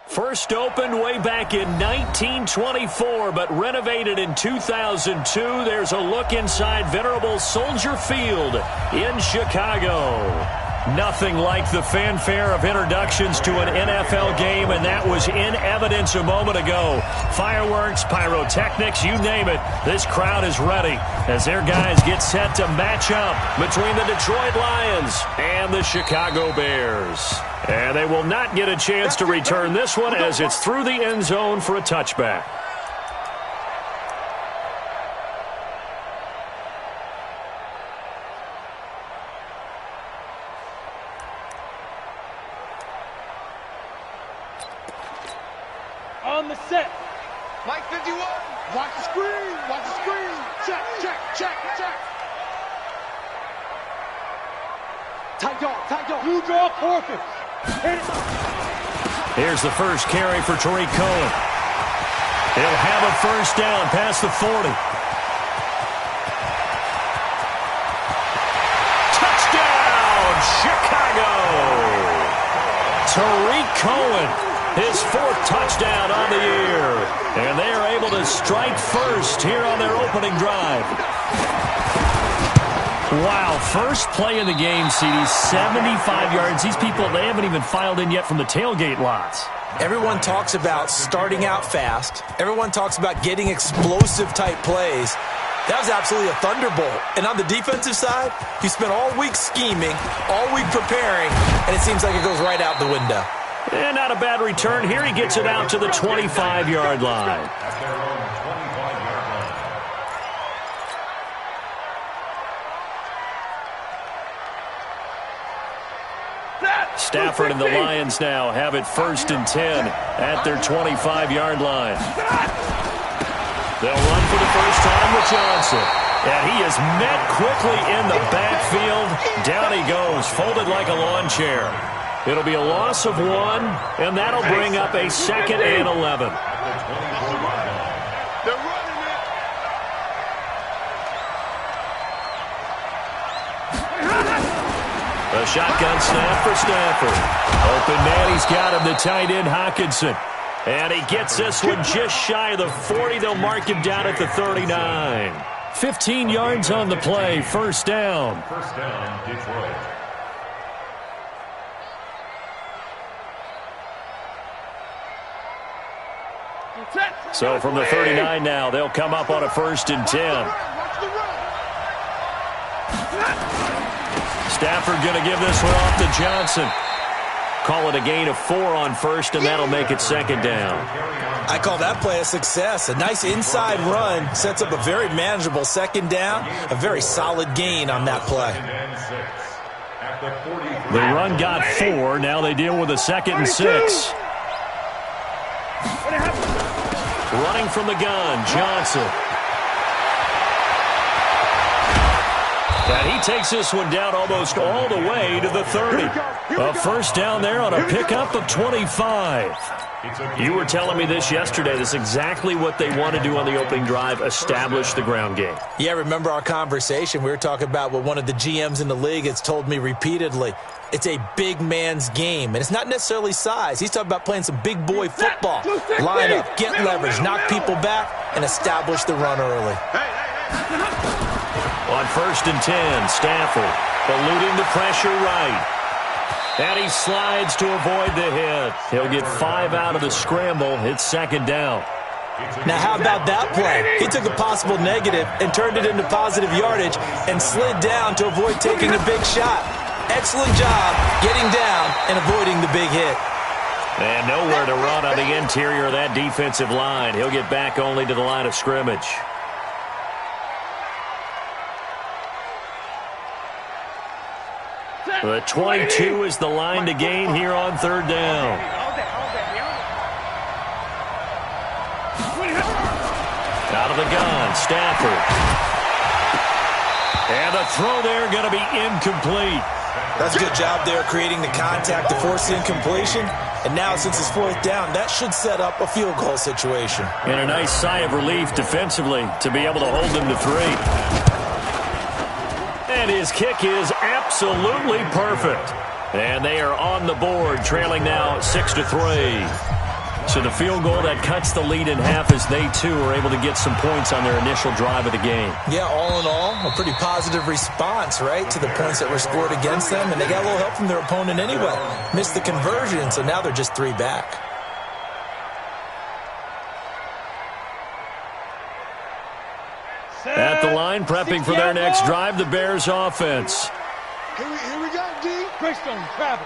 First opened way back in 1924, but renovated in 2002. There's a look inside venerable Soldier Field in Chicago. Nothing like the fanfare of introductions to an NFL game, and that was in evidence a moment ago. Fireworks, pyrotechnics, you name it. This crowd is ready as their guys get set to match up between the Detroit Lions and the Chicago Bears. And they will not get a chance to return this one as it's through the end zone for a touchback. On the set. Mike 51. Watch the screen. Watch the screen. Check, check, check, check. Tight dog. Blue draw, forfeit. Here's the first carry for Tariq Cohen. He'll have a first down past the 40. Touchdown, Chicago! Tariq Cohen. His fourth touchdown on the year. And they are able to strike first here on their opening drive. Wow, first play of the game, CD, 75 yards. These people, they haven't even filed in yet from the tailgate lots. Everyone talks about starting out fast. Everyone talks about getting explosive-type plays. That was absolutely a thunderbolt. And on the defensive side, you spent all week scheming, all week preparing, and it seems like it goes right out the window. And not a bad return. Here he gets it out to the 25-yard line. Stafford and the Lions now have it 1st and 10 at their 25-yard line. They'll run for the first time with Johnson. And he is met quickly in the backfield. Down he goes, folded like a lawn chair. It'll be a loss of 1, and that'll bring up a 2nd and 11. A shotgun snap for Stafford. Open man, he's got him, the tight end Hockenson. And he gets this one just shy of the 40. They'll mark him down at the 39. 15 yards on the play, first down. First down, Detroit. So from the 39 now, they'll come up on a 1st and 10. Stafford going to give this one off to Johnson. Call it a gain of 4 on first, and that'll make it 2nd down. I call that play a success. A nice inside run sets up a very manageable 2nd down. A very solid gain on that play. The run got 4. Now they deal with a 2nd and 6. Running from the gun, Johnson. And he takes this one down almost all the way to the 30. A first down there on a pickup of 25. You were telling me this yesterday. This is exactly what they want to do on the opening drive, establish the ground game. Yeah, remember our conversation. We were talking about what one of the GMs in the league has told me repeatedly. It's a big man's game, and it's not necessarily size. He's talking about playing some big boy football. Line up, get leverage, knock people back, and establish the run early. On 1st and 10, Stafford eluding the pressure right. And he slides to avoid the hit. He'll get 5 out of the scramble. It's 2nd down. Now, how about that play? He took a possible negative and turned it into positive yardage and slid down to avoid taking a big shot. Excellent job getting down and avoiding the big hit. And nowhere to run on the interior of that defensive line. He'll get back only to the line of scrimmage. The 22 is the line to gain here on 3rd down. Out of the gun, Stafford. And the throw there going to be incomplete. That's a good job there creating the contact to force the incompletion. And now, since it's 4th down, that should set up a field goal situation. And a nice sigh of relief defensively to be able to hold them to 3. And his kick is absolutely perfect. And they are on the board, trailing now 6-3. So the field goal that cuts the lead in half as they, too, are able to get some points on their initial drive of the game. Yeah, all in all, a pretty positive response, right, to the points that were scored against them. And they got a little help from their opponent anyway. Missed the conversion, so now they're just 3 back. At the line, prepping for their next drive, the Bears offense. Here we go, D. Greystone, travel.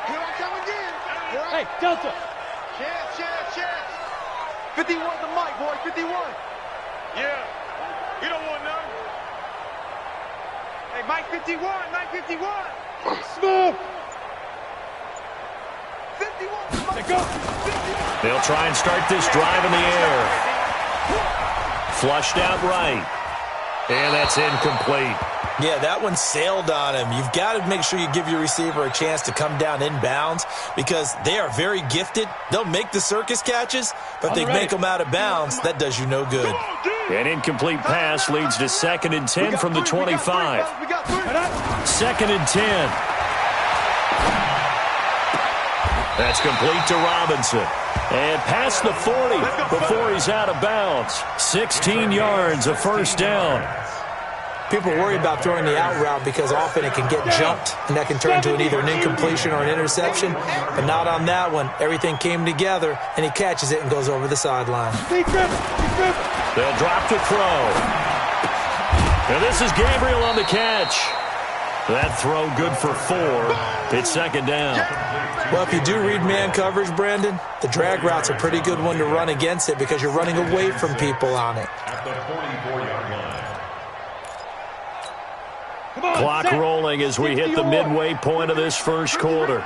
Here I come again. Hey, Delta. Chance. 51 the mic, boy, 51. Yeah, you don't want none. Hey, Mike 51, Mike 51. Smooth. 51 Let go. They'll try and start this drive in the air. Flushed out right. And that's incomplete. Yeah, that one sailed on him. You've got to make sure you give your receiver a chance to come down inbounds because they are very gifted. They'll make the circus catches, but they make them out of bounds. That does you no good. An incomplete pass leads to 2nd and 10 from the 25. 2nd and 10. That's complete to Robinson. And past the 40 before he's out of bounds. 16 yards, a first down. People worry about throwing the out route because often it can get jumped, and that can turn into either an incompletion or an interception. But not on that one. Everything came together, and he catches it and goes over the sideline. They'll drop the throw. And this is Gabriel on the catch. That throw good for 4. It's 2nd down. Well, if you do read man coverage, Brandon, the drag route's a pretty good one to run against it because you're running away from people on it. Clock rolling as we hit the midway point of this first quarter.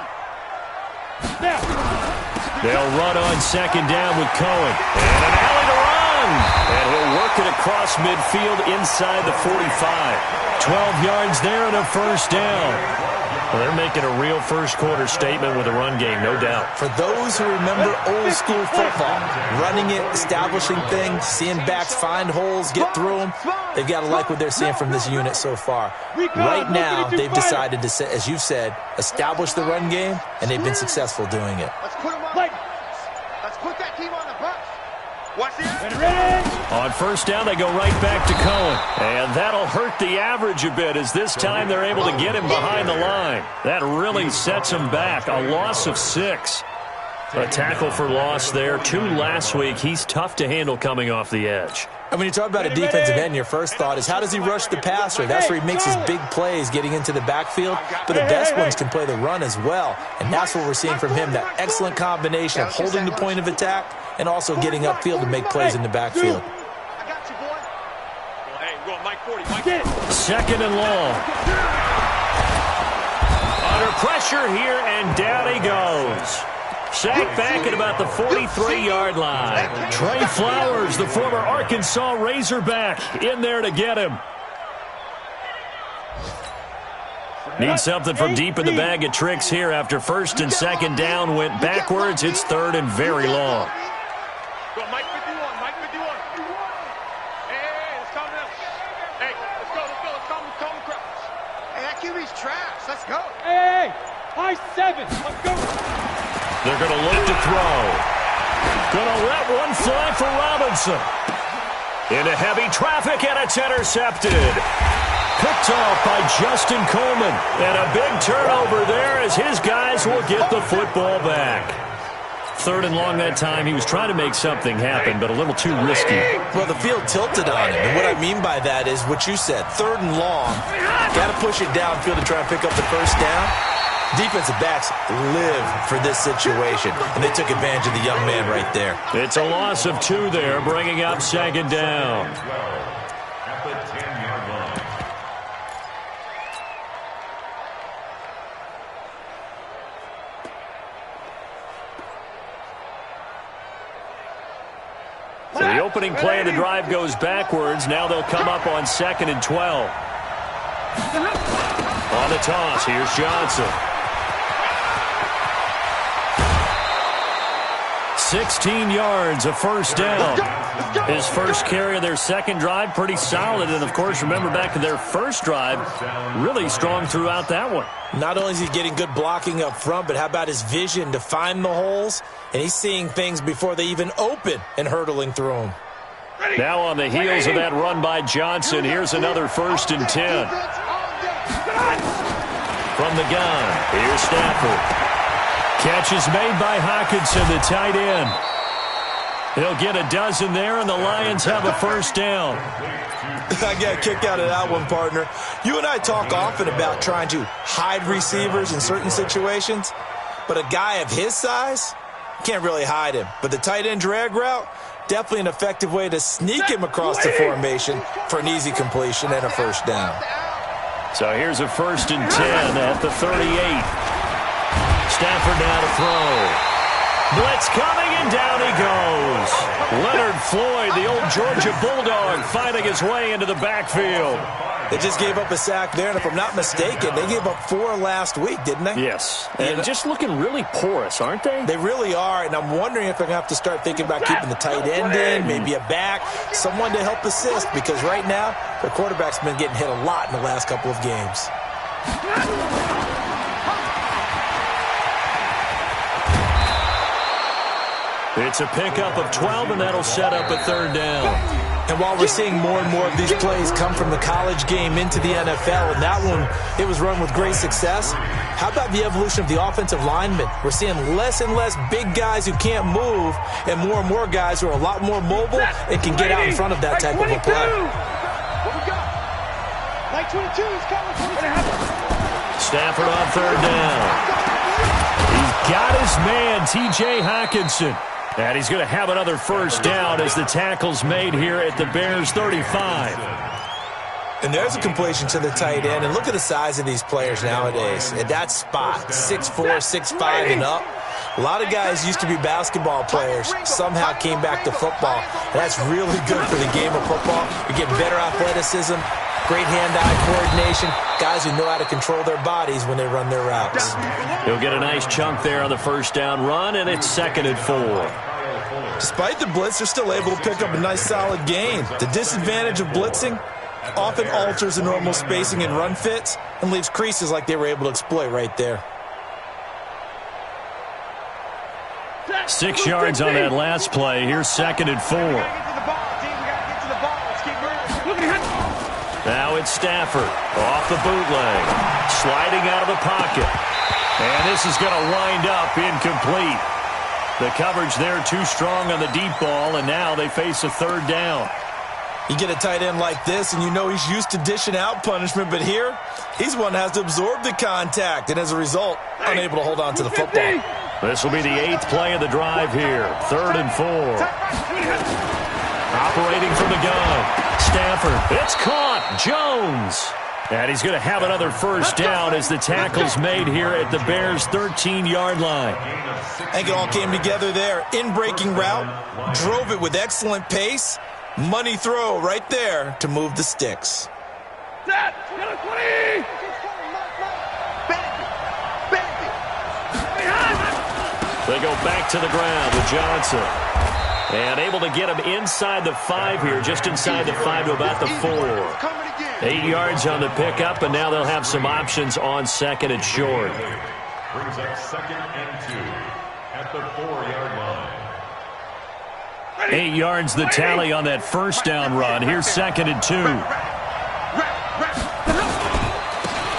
They'll run on 2nd down with Cohen. And an alley to run. And he'll work it across midfield inside the 45. 12 yards there and a first down. Well, they're making a real first quarter statement with a run game, no doubt. For those who remember old school football, running it, establishing things, seeing backs find holes, get through them, they've got to like what they're seeing from this unit so far. Right now, they've decided to, as you said, establish the run game, and they've been successful doing it. Let's put that team on the bus. Watch this. On first down, they go right back to Cohen. And that'll hurt the average a bit as this time they're able to get him behind the line. That really sets him back. A loss of 6. A tackle for loss there. 2 last week. He's tough to handle coming off the edge. And when you talk about a defensive end, your first thought is how does he rush the passer? That's where he makes his big plays getting into the backfield. But the best ones can play the run as well. And that's what we're seeing from him, that excellent combination of holding the point of attack and also getting upfield to make plays in the backfield. I got you, boy. Hey, we're going Mike 40. Mike 2nd and long. Under pressure here, and down he goes. Sacked back at about the 43-yard line. Trey Flowers, the former Arkansas Razorback, in there to get him. Need something from deep in the bag of tricks here after 1st and 2nd down went backwards. It's 3rd and very long. Go, Mike 51, Mike 51. Hey, let's calm down. Hey, let's go. Let's calm the crowd. Hey, that QB's trash. Let's go. Hey, high 7. Let's go. They're going to look to throw. Going to let one fly for Robinson. Into heavy traffic, and it's intercepted. Picked off by Justin Coleman. And a big turnover there as his guys will get the football back. 3rd and long that time. He was trying to make something happen, but a little too risky. Well, the field tilted on him. And what I mean by that is what you said. 3rd and long. Got to push it downfield to try and pick up the first down. Defensive backs live for this situation, and they took advantage of the young man right there. It's a loss of 2 there, bringing up 2nd down. So the opening play of the drive goes backwards. Now they'll come up on 2nd and 12. On the toss, here's 16 yards, a first down. His first carry of their second drive, pretty solid. And, of course, remember back to their first drive, really strong throughout that one. Not only is he getting good blocking up front, but how about his vision to find the holes? And he's seeing things before they even open and hurtling through them. Now on the heels of that run by Johnson, here's another 1st and 10. From the gun, here's Stafford. Catch is made by Hockenson, the tight end. He'll get a dozen there, and the Lions have a first down. I got a kick out of that one, partner. You and I talk often about trying to hide receivers in certain situations, but a guy of his size can't really hide him. But the tight end drag route, definitely an effective way to sneak him across the formation for an easy completion and a first down. So here's a 1st and 10 at the 38. Stafford now to throw. Blitz coming, and down he goes. Leonard Floyd, the old Georgia Bulldog, finding his way into the backfield. They just gave up a sack there, and if I'm not mistaken, they gave up 4 last week, didn't they? Yes, and just looking really porous, aren't they? They really are, and I'm wondering if they're going to have to start thinking about keeping the tight end in, maybe a back, someone to help assist, because right now, their quarterback's been getting hit a lot in the last couple of games. It's a pickup of 12, and that'll set up a 3rd down. And while we're seeing more and more of these plays come from the college game into the NFL, and that one, it was run with great success, how about the evolution of the offensive linemen? We're seeing less and less big guys who can't move, and more guys who are a lot more mobile and can get out in front of that type of a play. What we got? Like 22 is coming. Stafford on 3rd down. He's got his man, T.J. Hockenson. And he's going to have another first down as the tackle's made here at the Bears' 35. And there's a completion to the tight end. And look at the size of these players nowadays. At that spot, 6'4", 6'5", and up. A lot of guys used to be basketball players, somehow came back to football. And that's really good for the game of football. You're getting better athleticism, great hand-eye coordination, guys who know how to control their bodies when they run their routes. He'll get a nice chunk there on the first down run, and it's 2nd and 4. Despite the blitz, they're still able to pick up a nice solid gain. The disadvantage of blitzing often alters the normal spacing and run fits and leaves creases like they were able to exploit right there. 6 yards on that last play. Here's 2nd and 4. Now it's Stafford off the bootleg, sliding out of the pocket. And this is going to wind up incomplete. The coverage there too strong on the deep ball, and now they face a 3rd down. You get a tight end like this, and you know he's used to dishing out punishment, but here, he's one that has to absorb the contact, and as a result, unable to hold on to the football. This will be the 8th play of the drive here, 3rd and 4. Operating from the gun, Stafford, it's caught, Jones. And he's going to have another first down as the tackle's made here at the Bears' 13-yard line. I think it all came together there. In-breaking route, drove it with excellent pace. Money throw right there to move the sticks. They go back to the ground with Johnson. And able to get him inside the 5 here, just inside the 5 to about the 4. 8 yards on the pickup, and now they'll have some options on 2nd and short. Brings up 2nd and 2 at the 4-yard line. 8 yards the tally on that first down run. Here's 2nd and 2.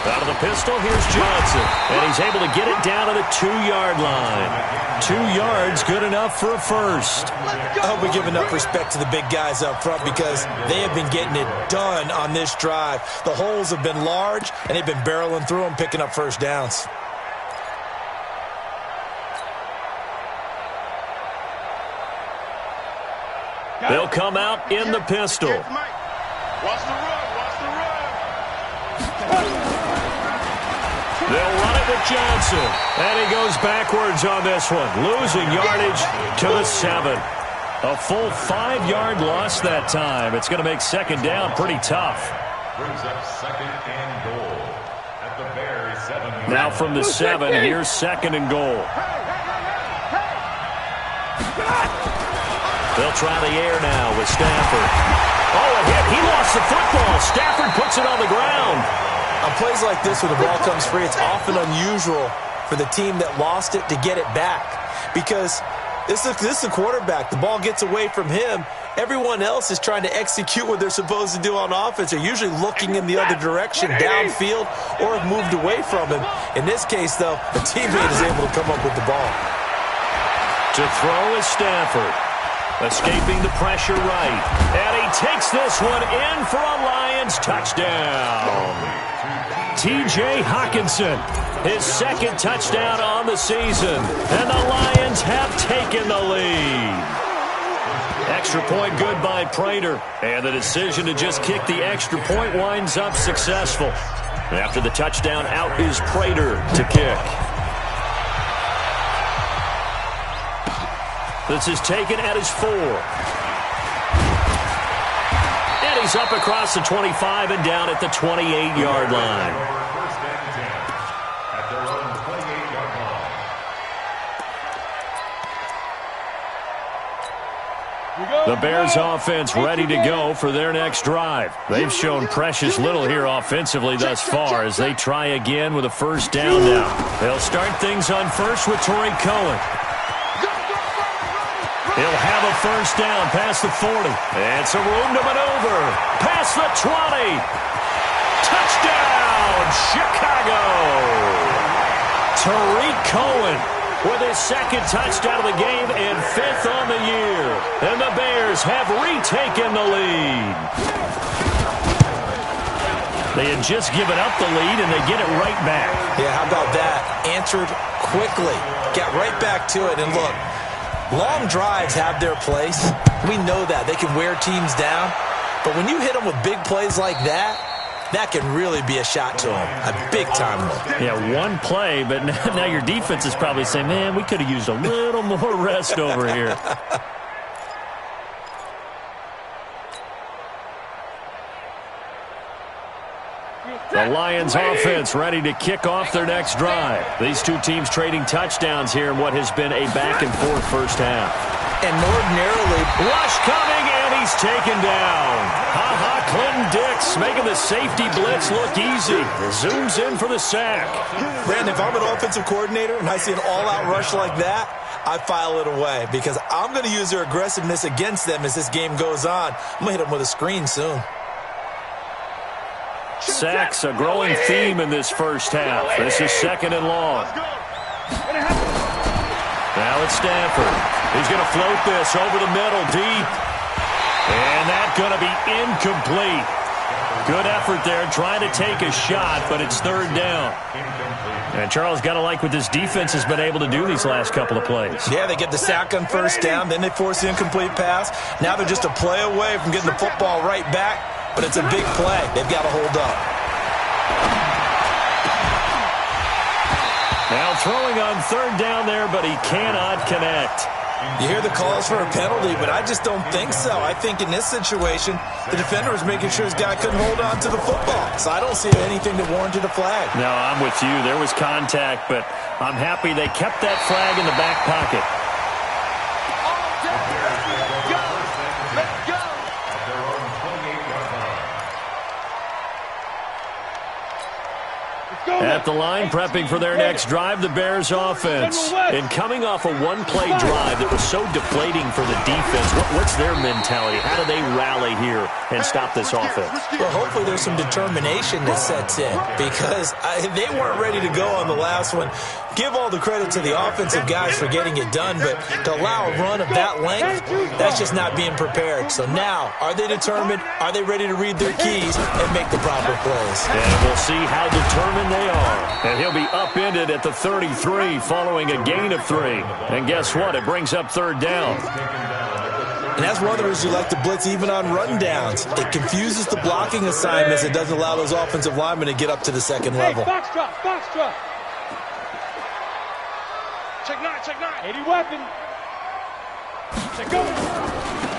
Out of the pistol, here's Johnson. And he's able to get it down to the 2-yard line. 2 yards, good enough for a first. I hope we give enough respect to the big guys up front because they have been getting it done on this drive. The holes have been large, and they've been barreling through them, picking up first downs. They'll come out in the pistol. Watch the run, watch the run. They'll run it with Johnson. And he goes backwards on this one, losing yardage to the 7. A full 5-yard loss that time. It's going to make 2nd down pretty tough. Brings up 2nd and goal at the Bears' 7-yard Now from the 7, here's 2nd and goal. They'll try the air now with Stafford. Oh, a hit. He lost the football. Stafford puts it on the ground. On plays like this where the ball comes free, it's often unusual for the team that lost it to get it back. Because this is a quarterback. The ball gets away from him. Everyone else is trying to execute what they're supposed to do on offense. They're usually looking in the other direction, downfield, or have moved away from him. In this case, though, the teammate is able to come up with the ball. To throw is Stafford. Escaping the pressure right. And he takes this one in for a Lions touchdown. T.J. Hockenson, his second touchdown on the season. And the Lions have taken the lead. Extra point good by Prater. And the decision to just kick the extra point winds up successful. After the touchdown, out is Prater to kick. This is taken at his 4. And he's up across the 25 and down at the 28-yard line. First and 10 at their own 28-yard line. The Bears offense ready to go for their next drive. They've shown precious little here offensively thus far as they try again with a first down now. They'll start things on first with Torrey Cohen. He'll have a first down past the 40. It's a room to maneuver. Past the 20. Touchdown, Chicago. Tariq Cohen with his second touchdown of the game and 5th on the year. And the Bears have retaken the lead. They had just given up the lead, and they get it right back. Yeah, how about that? Answered quickly. Got right back to it. And look, long drives have their place. We know that. They can wear teams down. But when you hit them with big plays like that, that can really be a shot to them. A big-time one. Yeah, one play, but now your defense is probably saying, man, we could have used a little more rest over here. The Lions offense ready to kick off their next drive. These two teams trading touchdowns here in what has been a back-and-forth first half. And ordinarily, rush coming, and he's taken down. Clinton Dix making the safety blitz look easy. Zooms in for the sack. Brandon, if I'm an offensive coordinator and I see an all-out rush like that, I file it away because I'm going to use their aggressiveness against them as this game goes on. I'm going to hit them with a screen soon. Sacks, a growing theme in this first half. This is 2nd and long. Now it's Stafford. He's going to float this over the middle, deep. And that's going to be incomplete. Good effort there, trying to take a shot, but it's 3rd down. And Charles, got to like what this defense has been able to do these last couple of plays. Yeah, they get the sack on first down, then they force the incomplete pass. Now they're just a play away from getting the football right back, but it's a big play. They've got to hold up. Now throwing on 3rd down there, but he cannot connect. You hear the calls for a penalty, but I just don't think so. I think in this situation, the defender was making sure his guy couldn't hold on to the football. So I don't see anything that warranted a flag. No, I'm with you. There was contact, but I'm happy they kept that flag in the back pocket. At the line, prepping for their next drive, the Bears offense. And coming off a one-play drive that was so deflating for the defense, what's their mentality? How do they rally here and stop this offense? Well, hopefully there's some determination that sets in because they weren't ready to go on the last one. Give all the credit to the offensive guys for getting it done, but to allow a run of that length, that's just not being prepared. So now, are they determined? Are they ready to read their keys and make the proper plays? And we'll see how determined they are. And he'll be upended at the 33 following a gain of 3. And guess what? It brings up 3rd down. And that's one of the reasons you like to blitz even on run downs. It confuses the blocking assignments. It doesn't allow those offensive linemen to get up to the second level. Box drop, box drop. Check 9, check 9. 80 weapon. Check go.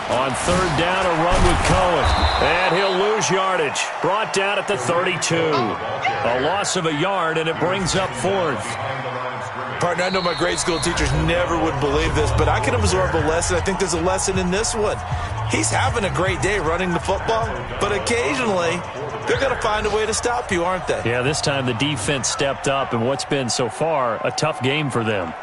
On 3rd down, a run with Cohen. And he'll lose yardage. Brought down at the 32. A loss of a yard, and it brings up 4th. Partner, I know my grade school teachers never would believe this, but I can absorb a lesson. I think there's a lesson in this one. He's having a great day running the football, but occasionally they're going to find a way to stop you, aren't they? Yeah, this time the defense stepped up in what's been so far a tough game for them.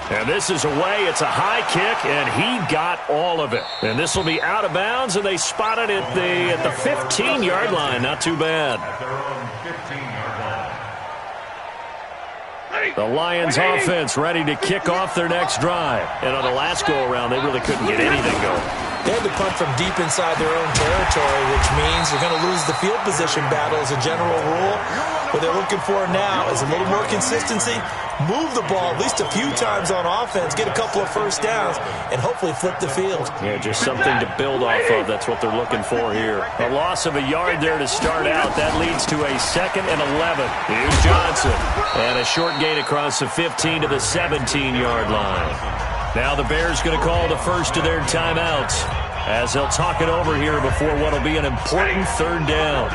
And this is away. It's a high kick, and he got all of it. And this will be out of bounds, and they spot it at the 15-yard line. Not too bad. At their own 15-yard line. The Lions offense ready to kick off their next drive. And on the last go-around, they really couldn't get anything going. They had to punt from deep inside their own territory, which means they're going to lose the field position battle as a general rule. What they're looking for now is a little more consistency, move the ball at least a few times on offense, get a couple of first downs, and hopefully flip the field. Yeah, just something to build off of. That's what they're looking for here. A loss of a yard there to start out. That leads to a 2nd and 11. Here's Johnson. And a short gain across the 15 to the 17-yard line. Now the Bears going to call the first of their timeouts as they'll talk it over here before what will be an important 3rd down.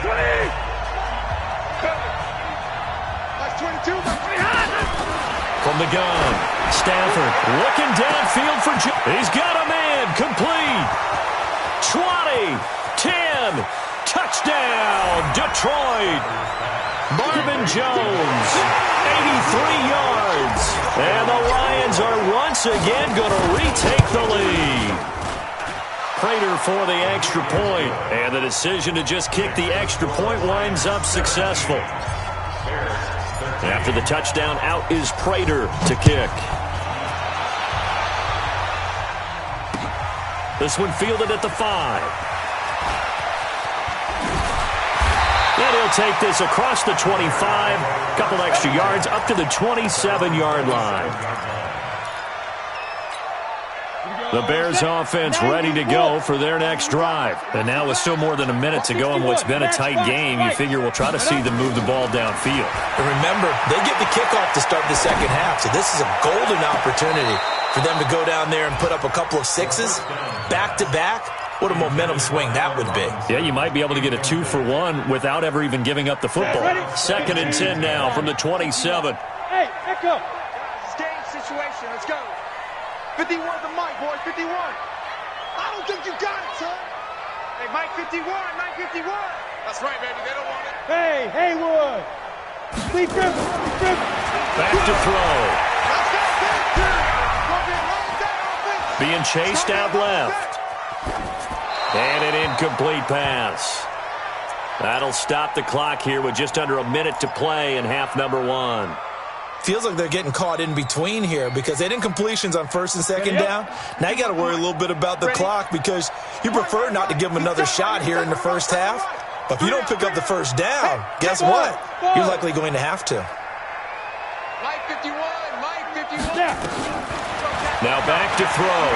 From the gun, Stafford looking downfield for he's got a man, complete. 20, 10, touchdown, Detroit. Marvin Jones, 83 yards. And the Lions are once again going to retake the lead. Prater for the extra point. And the decision to just kick the extra point winds up successful. After the touchdown, out is Prater to kick. This one fielded at the 5. And he'll take this across the 25. Couple extra yards up to the 27-yard line. The Bears offense ready to go for their next drive. And now with still more than a minute to go in what's been a tight game, you figure we'll try to see them move the ball downfield. And remember, they get the kickoff to start the second half, so this is a golden opportunity for them to go down there and put up a couple of sixes back-to-back. What a momentum swing that would be. Yeah, you might be able to get a 2-for-1 without ever even giving up the football. 2nd and 10 now from the 27. Hey, echo. It's game situation. Let's go. 51 to Mike, boy. 51. I don't think you got it, son. Hey, Mike 51. Mike 51. That's right, baby. They don't want it. Hey, Haywood. Lee Griffin. Back to throw. Let's go. Being chased out left. And an incomplete pass. That'll stop the clock here with just under a minute to play in half number 1. Feels like they're getting caught in between here because they didn't incompletions on 1st and 2nd down. Now you got to worry a little bit about the clock because you prefer not to give them another shot here in the first half. But if you don't pick up the first down, guess what? You're likely going to have to. Mike 51. Mike 51. Now back to throw.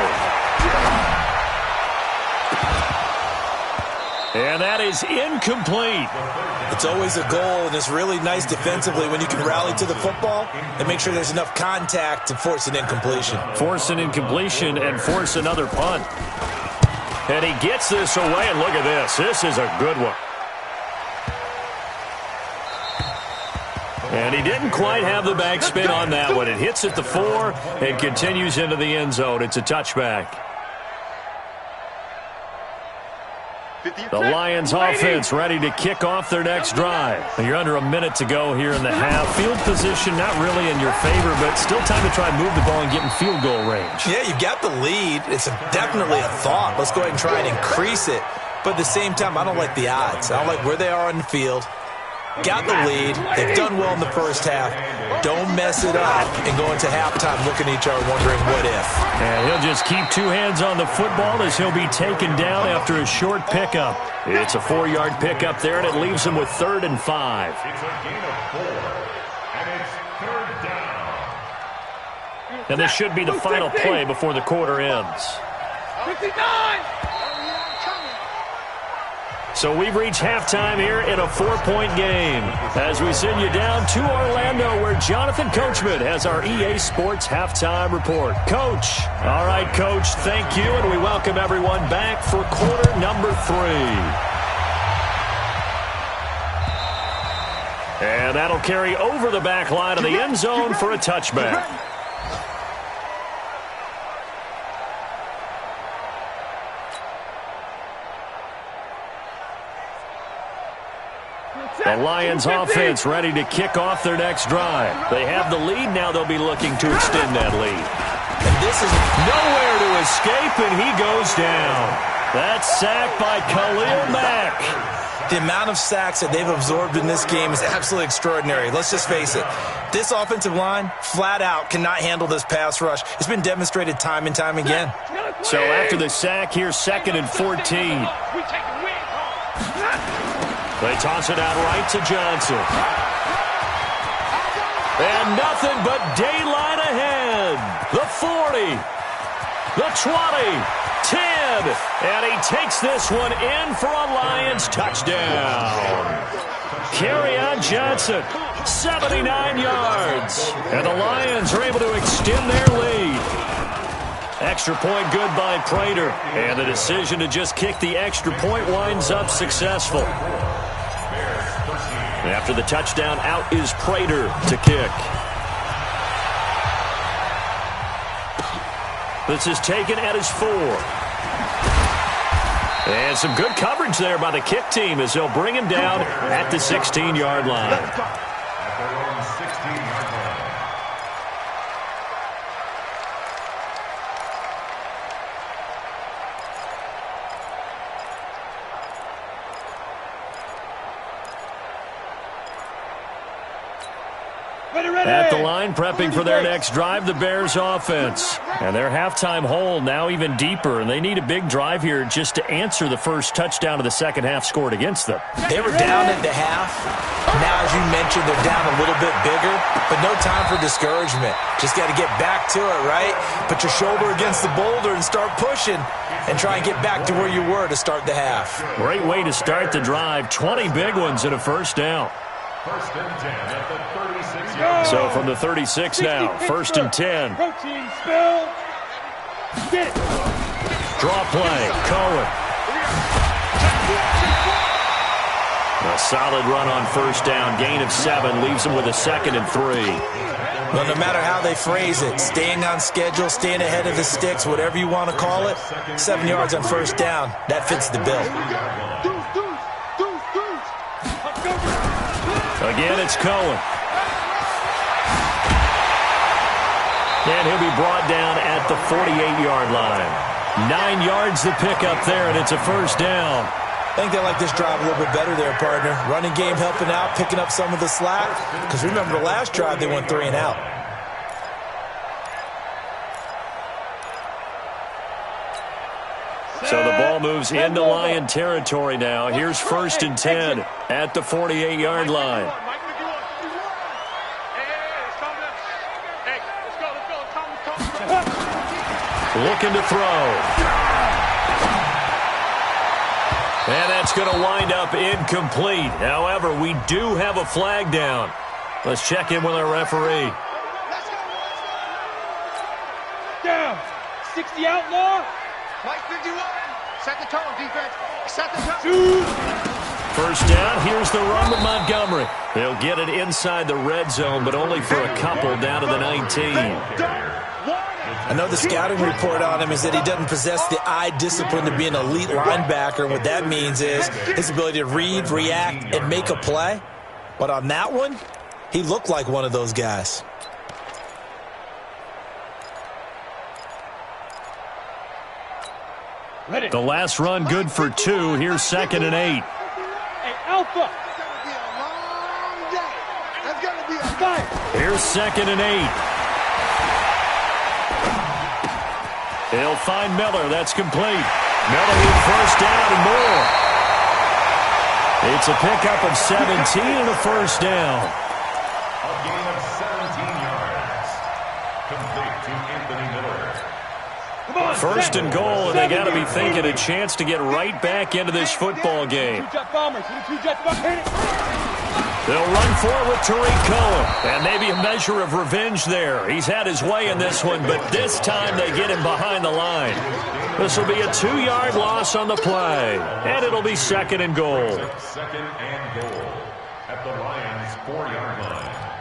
And that is incomplete. It's always a goal, and it's really nice defensively when you can rally to the football and make sure there's enough contact to force an incompletion. Force an incompletion and force another punt. And he gets this away, and look at this. This is a good one. And he didn't quite have the backspin on that one. It hits at the 4 and continues into the end zone. It's a touchback. The Lions offense ready to kick off their next drive. You're under a minute to go here in the half. Field position not really in your favor, but still time to try and move the ball and get in field goal range. Yeah, you got the lead. It's definitely a thought. Let's go ahead and try and increase it. But at the same time, I don't like the odds. I don't like where they are on the field. Got the lead. They've done well in the first half. Don't mess it up and go into halftime looking at each other wondering what if. And he'll just keep 2 hands on the football as he'll be taken down after a short pickup. It's a 4-yard pickup there, and it leaves him with 3rd and 5. It's a gain of 4, and it's 3rd down. And this should be the final play before the quarter ends. 59. So we've reached halftime here in a 4-point game as we send you down to Orlando where Jonathan Coachman has our EA Sports halftime report. Coach. All right, Coach, thank you, and we welcome everyone back for quarter number 3. And that'll carry over the back line of the end zone for a touchback. The Lions offense ready to kick off their next drive. They have the lead. Now they'll be looking to extend that lead. And this is nowhere to escape, and he goes down. That's sacked by Khalil Mack. The amount of sacks that they've absorbed in this game is absolutely extraordinary. Let's just face it. This offensive line, flat out, cannot handle this pass rush. It's been demonstrated time and time again. So after the sack, here's 2nd and 14. They toss it out right to Johnson. And nothing but daylight ahead. The 40, the 20, 10. And he takes this one in for a Lions touchdown. Kerryon Johnson, 79 yards. And the Lions are able to extend their lead. Extra point good by Prater. And the decision to just kick the extra point winds up successful. After the touchdown, out is Prater to kick. This is taken at his 4. And some good coverage there by the kick team as they'll bring him down at the 16-yard line. At their own 16-yard line. At the line, prepping for their next drive, the Bears offense. And their halftime hole now even deeper, and they need a big drive here just to answer the first touchdown of the second half scored against them. They were down at the half. Now, as you mentioned, they're down a little bit bigger, but no time for discouragement. Just got to get back to it, right? Put your shoulder against the boulder and start pushing and try and get back to where you were to start the half. Great way to start the drive. 20 big ones and a first down. 1st and 10 at the 36-yard. So from the 36 now, 1st and 10. Protein spill. Get it. Draw play, Cohen. A solid run on first down. Gain of 7 leaves him with a 2nd and 3. Well, no matter how they phrase it, staying on schedule, staying ahead of the sticks, whatever you want to call it, 7 yards on first down, that fits the bill. Again, it's Cohen. And he'll be brought down at the 48-yard line. 9 yards to pick up there, and it's a first down. I think they like this drive a little bit better there, partner. Running game helping out, picking up some of the slack. Because remember, the last drive they went 3 and out. So the ball moves into Lion territory now. Here's 1st and 10 at the 48-yard line. Looking to throw. And that's going to wind up incomplete. However, we do have a flag down. Let's check in with our referee. Down. 60 outlaw. Mike 51. Set the tone, defense. Set the tone. First down. Here's the run with Montgomery. They'll get it inside the red zone, but only for a couple down to the 19. I know the scouting report on him is that he doesn't possess the eye discipline to be an elite linebacker. And what that means is his ability to read, react, and make a play. But on that one, he looked like one of those guys. Ready. The last run good for 2. Here's 2nd and 8. Hey, Alpha. That's gonna be a fight. Here's 2nd and 8. They'll find Miller. That's complete. Miller with first down and more. It's a pickup of 17 and a first down. A gain of 17 yards. Complete to Anthony Miller. First and goal, and they got to be thinking a chance to get right back into this football game. Two-jet bombers. Two-jet bombers. Hit it. They'll run for it with Tariq Cohen. And maybe a measure of revenge there. He's had his way in this one, but this time they get him behind the line. This will be a 2-yard loss on the play. And it'll be 2nd and goal. 2nd and goal. at the Lions' 4-yard line.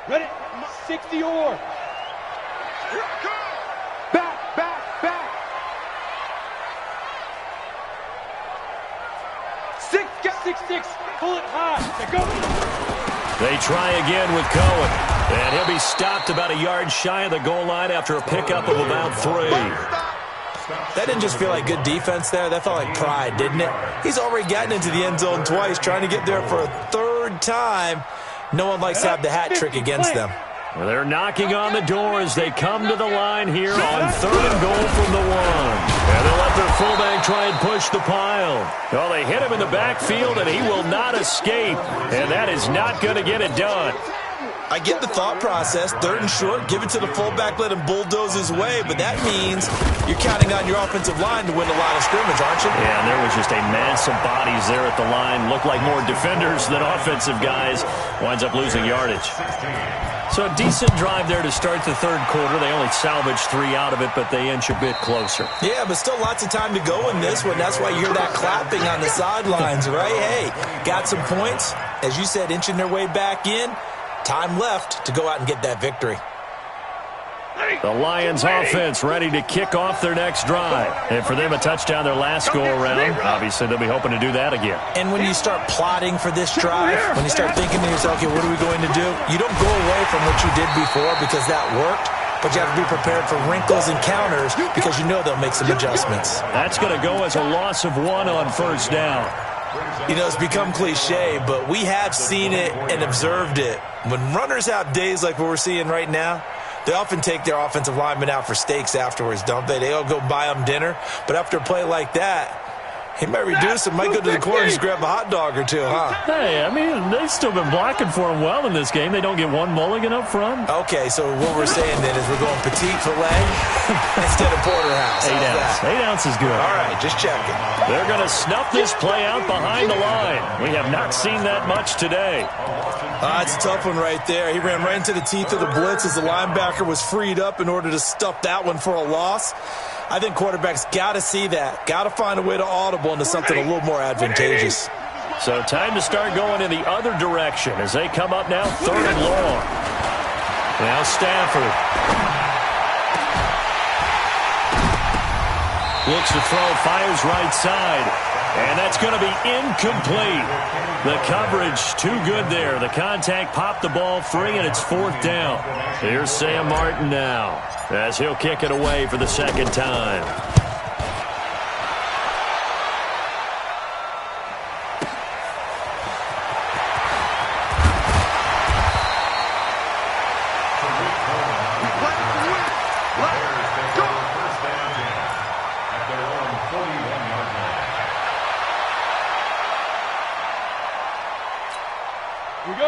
Ready? 60 or. Back, back, back. 6-6. Pull it high. Now go. They try again with Cohen. And he'll be stopped about a yard shy of the goal line after a pickup of about 3. That didn't just feel like good defense there. That felt like pride, didn't it? He's already gotten into the end zone twice, trying to get there for a 3rd time. No one likes to have the hat trick against them. Well, they're knocking on the door as they come to the line here on 3rd and goal from the 1. And they'll let their fullback try and push the pile. Well, they hit him in the backfield, and he will not escape. And that is not going to get it done. I get the thought process. 3rd and short, give it to the fullback, let him bulldoze his way. But that means you're counting on your offensive line to win a lot of scrimmage, aren't you? Yeah, and there was just a mass of bodies there at the line. Looked like more defenders than offensive guys. Winds up losing yardage. So a decent drive there to start the 3rd quarter. They only salvaged 3 out of it, but they inch a bit closer. Yeah, but still lots of time to go in this one. That's why you hear that clapping on the sidelines, right? Hey, got some points. As you said, inching their way back in. Time left to go out and get that victory. The Lions offense ready to kick off their next drive. And for them, a touchdown their last go-around. Obviously, they'll be hoping to do that again. And when you start plotting for this drive, when you start thinking to yourself, okay, what are we going to do? You don't go away from what you did before because that worked, but you have to be prepared for wrinkles and counters because you know they'll make some adjustments. That's going to go as a loss of 1 on 1st down. You know, it's become cliche, but we have seen it and observed it. When runners have days like what we're seeing right now, they often take their offensive linemen out for steaks afterwards, don't they? They all go buy them dinner. But after a play like that, he might reduce it, might go to the corner and just grab a hot dog or 2, huh? Hey, I mean, they've still been blocking for him well in this game. They don't get 1 mulligan up front. Okay, so what we're saying then is we're going petite filet instead of porterhouse. 8 ounce. 8 ounce is good. All right, just checking. They're going to snuff this play out behind the line. We have not seen that much today. It's a tough one right there. He ran right into the teeth of the blitz as the linebacker was freed up in order to stuff that one for a loss. I think quarterbacks got to see that. Got to find a way to audible into something a little more advantageous. So time to start going in the other direction as they come up now 3rd and long. Now Stafford. Looks to throw, fires right side. And that's going to be incomplete. The coverage too good there. The contact popped the ball free, and it's 4th down. Here's Sam Martin now as he'll kick it away for the 2nd time.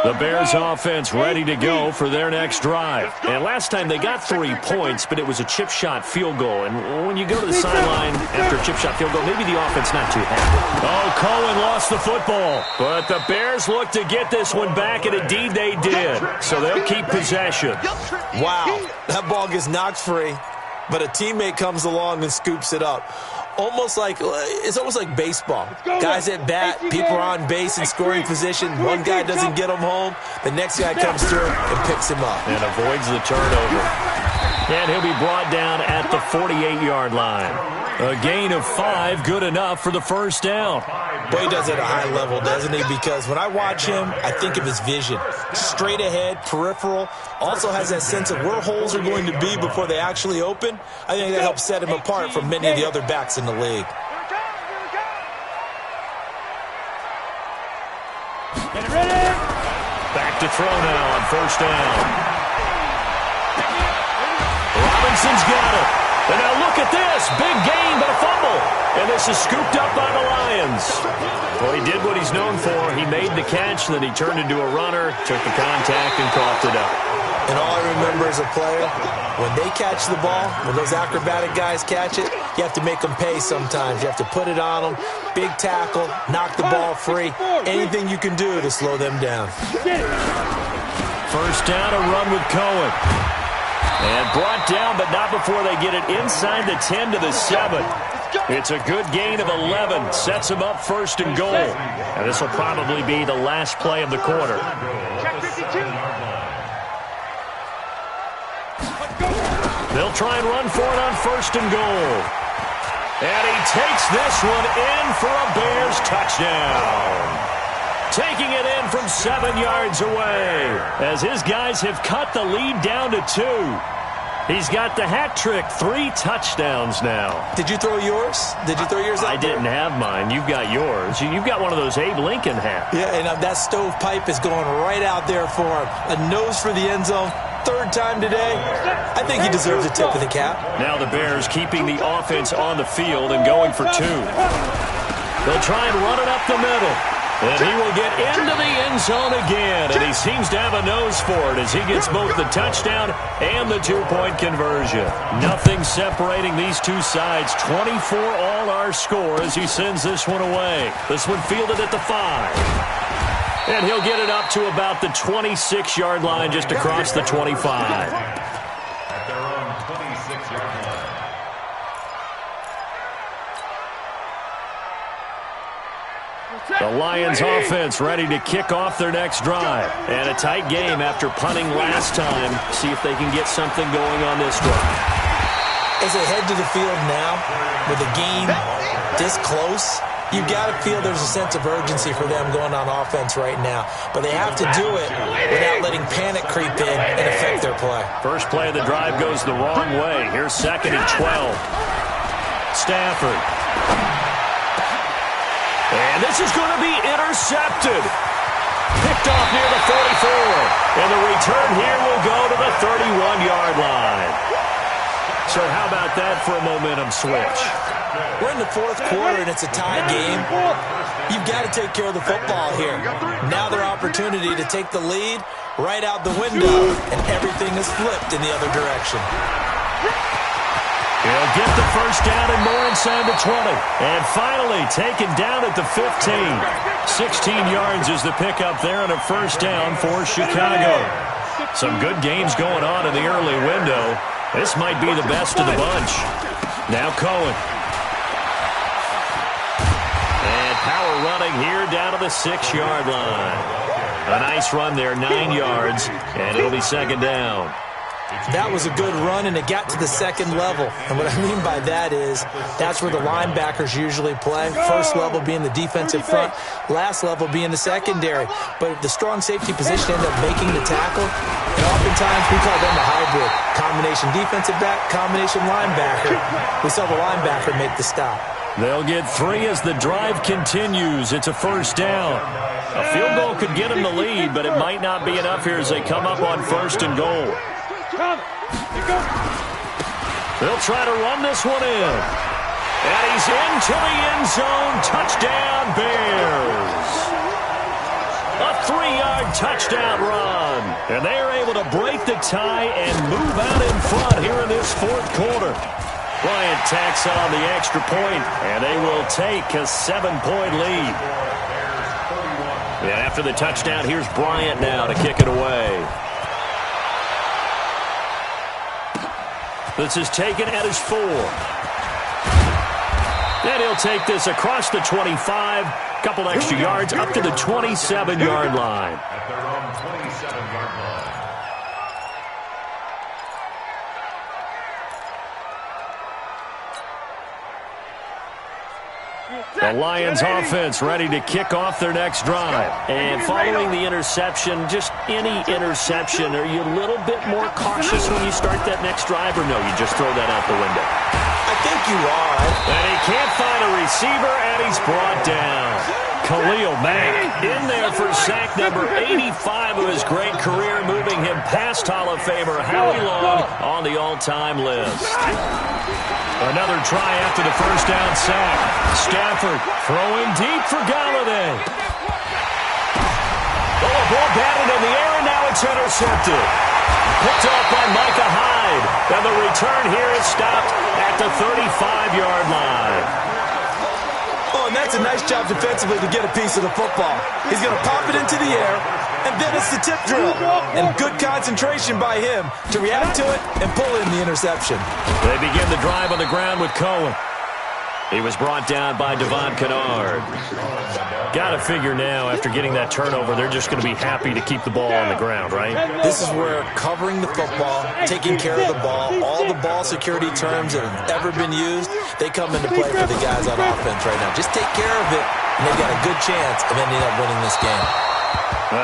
The Bears offense ready to go for their next drive. And last time they got 3 points, but it was a chip shot field goal. And when you go to the sideline after a chip shot field goal, maybe the offense not too happy. Oh, Cohen lost the football. But the Bears look to get this one back, and indeed they did. So they'll keep possession. Wow, that ball gets knocked free, but a teammate comes along and scoops it up. It's almost like baseball. Guys at bat, people are on base in scoring position. One guy doesn't get him home. The next guy comes through and picks him up. And avoids the turnover. And he'll be brought down at the 48-yard line. A gain of 5, good enough for the 1st down. Boy, he does it at a high level, doesn't he? Because when I watch him, I think of his vision. Straight ahead, peripheral. Also has that sense of where holes are going to be before they actually open. I think that helps set him apart from many of the other backs in the league. Get ready. Back to throw now on 1st down. Robinson's got it. And now look at this. Big gain, but a fumble. And this is scooped up by the Lions. Well, he did what he's known for. He made the catch, then he turned into a runner, took the contact, and coughed it up. And all I remember as a player, when they catch the ball, when those acrobatic guys catch it, you have to make them pay sometimes. You have to put it on them. Big tackle, knock the ball free. Anything you can do to slow them down. 1st down, a run with Cohen. And brought down, but not before they get it inside the 10 to the 7. It's a good gain of 11. Sets them up first and goal. And this will probably be the last play of the quarter. Check 52. They'll try and run for it on first and goal. And he takes this one in for a Bears touchdown. Taking it in from 7 yards away as his guys have cut the lead down to 2. He's got the hat trick, 3 touchdowns now. Did you throw yours? Did you throw yours out I didn't have mine. You've got yours. You've got one of those Abe Lincoln hats. Yeah, and that stovepipe is going right out there for him. A nose for the end zone. 3rd time today. I think he deserves a tip of the cap. Now the Bears keeping the offense on the field and going for 2. They'll try and run it up the middle. And he will get into the end zone again. And he seems to have a nose for it as he gets both the touchdown and the 2-point conversion. Nothing separating these two sides. 24 all our score as he sends this one away. This one fielded at the 5. And he'll get it up to about the 26-yard line just across the 25. At their own 26-yard line. The Lions offense ready to kick off their next drive. And a tight game after punting last time. See if they can get something going on this drive. As they head to the field now, with the game this close, you've got to feel there's a sense of urgency for them going on offense right now. But they have to do it without letting panic creep in and affect their play. First play of the drive goes the wrong way. Here's 2nd and 12. Stafford. And this is going to be intercepted. Picked off near the 44. And the return here will go to the 31-yard line. So how about that for a momentum switch? We're in the 4th quarter, and it's a tie game. You've got to take care of the football here. Now their opportunity to take the lead right out the window, and everything is flipped in the other direction. He'll get the first down and more inside the 20. And finally taken down at the 15. 16 yards is the pickup there on a first down for Chicago. Some good games going on in the early window. This might be the best of the bunch. Now Cohen. And power running here down to the 6-yard line. A nice run there, 9 yards, and it'll be 2nd down. That was a good run, and it got to the 2nd level. And what I mean by that is that's where the linebackers usually play. First level being the defensive front, last level being the secondary. But the strong safety position ended up making the tackle. And oftentimes we call them a hybrid. Combination defensive back, combination linebacker. We saw the linebacker make the stop. They'll get 3 as the drive continues. It's a first down. A field goal could get them the lead, but it might not be enough here as they come up on 1st and goal. They'll try to run this one in. And he's into the end zone. Touchdown, Bears. A 3-yard touchdown run. And they are able to break the tie and move out in front here in this 4th quarter. Bryant tacks on the extra point, and they will take a 7-point lead. And after the touchdown, here's Bryant now to kick it away. This is taken at his 4. And he'll take this across the 25. Couple extra yards up to the 27-yard line. At their own 27-yard line. The Lions offense ready to kick off their next drive. And following the interception, just any interception, are you a little bit more cautious when you start that next drive, or no, you just throw that out the window? I think you are. And he can't find a receiver, and he's brought down. Khalil Mack in there for sack number 85 of his great career, moving him past Hall of Famer Howie Long on the all-time list. Another try after the first down sack. Stafford throwing deep for Galladay. Oh, a ball batted in the air, and now it's intercepted. Picked off by Micah Hyde. And the return here is stopped at the 35-yard line. Oh, and that's a nice job defensively to get a piece of the football. He's going to pop it into the air and then it's the tip drill. And good concentration by him to react to it and pull in the interception. They begin the drive on the ground with Cohen. He was brought down by Devon Kennard. Got to figure now, after getting that turnover, they're just going to be happy to keep the ball on the ground, right? This is where covering the football, taking care of the ball, all the ball security terms that have ever been used, they come into play for the guys on offense right now. Just take care of it, and they've got a good chance of ending up winning this game.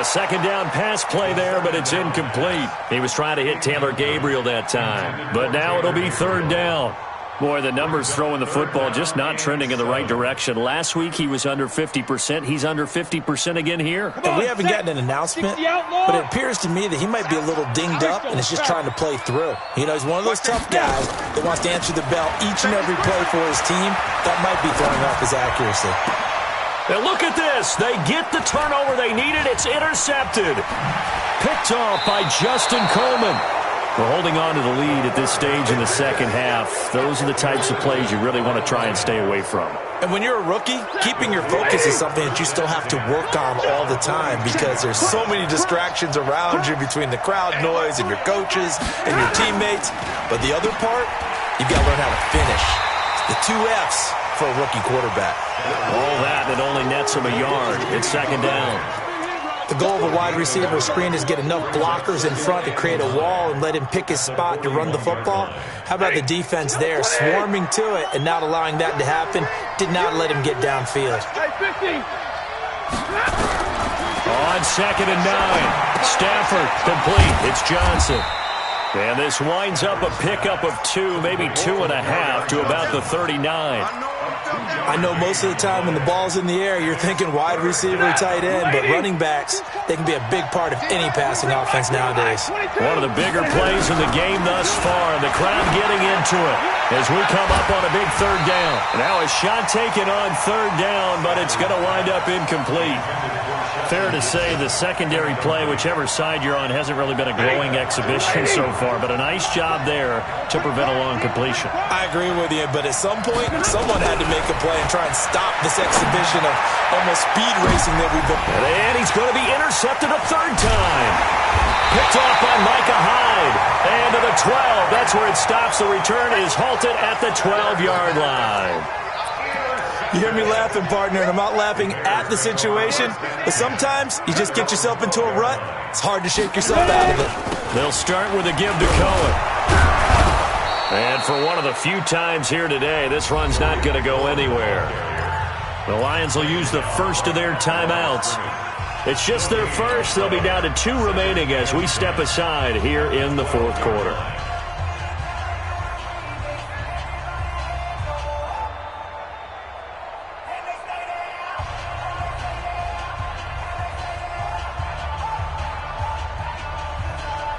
A second down pass play there, but it's incomplete. He was trying to hit Taylor Gabriel that time. But now it'll be third down. Boy, the numbers throwing the football just not trending in the right direction. Last week he was under 50%. He's under 50% again here. And we haven't gotten an announcement, but it appears to me that he might be a little dinged up and is just trying to play through. You know, he's one of those tough guys that wants to answer the bell each and every play for his team. That might be throwing off his accuracy. And look at this. They get the turnover they needed. It's intercepted. Picked off by Justin Coleman. We're holding on to the lead at this stage in the second half. Those are the types of plays you really want to try and stay away from. And when you're a rookie, keeping your focus is something that you still have to work on all the time because there's so many distractions around you between the crowd noise and your coaches and your teammates. But the other part, you've got to learn how to finish. The 2 F's for a rookie quarterback. All that, and it only nets him a yard. It's second down. The goal of a wide receiver screen is get enough blockers in front to create a wall and let him pick his spot to run the football. How about the defense there, swarming to it and not allowing that to happen? Did not let him get downfield. On second and 9. Stafford complete. It's Johnson. And this winds up a pickup of 2, maybe 2.5 to about the 39. I know most of the time when the ball's in the air, you're thinking wide receiver, tight end, but running backs, they can be a big part of any passing offense nowadays. One of the bigger plays in the game thus far, and the crowd getting into it as we come up on a big third down. Now a shot taken on third down, but it's going to wind up incomplete. Fair to say the secondary play, whichever side you're on, hasn't really been a glowing exhibition so far, but a nice job there to prevent a long completion. I agree with you, but at some point, someone had to make a play and try and stop this exhibition of almost speed racing that we've been. And he's going to be intercepted a third time. Picked off by Micah Hyde. And to the 12. That's where it stops. The return is halted at the 12-yard line. You hear me laughing, partner, and I'm not laughing at the situation, but sometimes you just get yourself into a rut. It's hard to shake yourself out of it. They'll start with a give to Cohen. And for one of the few times here today, this run's not going to go anywhere. The Lions will use the first of their timeouts. It's just their first. They'll be down to 2 remaining as we step aside here in the fourth quarter.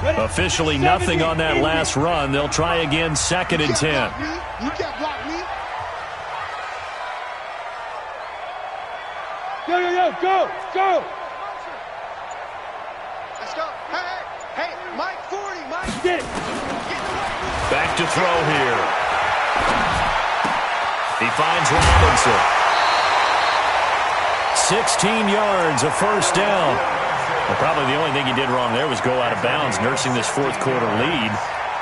Officially nothing on that last run. They'll try again, second and 10. You can't block me. Go! Let's go. Hey, Mike 40, Mike. Get it. Back to throw here. He finds Robinson. 16 yards, a first down. Well, probably the only thing he did wrong there was go out of bounds, nursing this fourth quarter lead.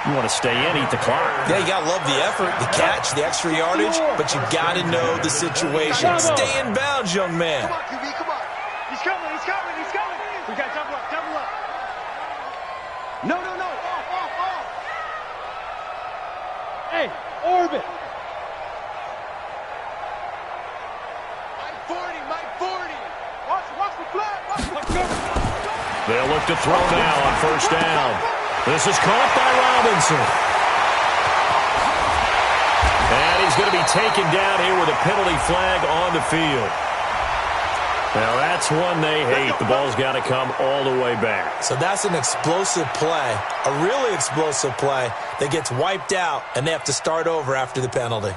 You want to stay in, eat the clock. Yeah, you got to love the effort, the catch, the extra yardage, but you got to know the situation. Stay in bounds, young man. Come on, QB, come on. He's coming. We got double up. No. Off. Hey, orbit. Mike 40. Watch the flag. They'll look to throw now on first down. This is caught by Robinson. And he's going to be taken down here with a penalty flag on the field. Now that's one they hate. The ball's got to come all the way back. So that's an explosive play, a really explosive play that gets wiped out, and they have to start over after the penalty.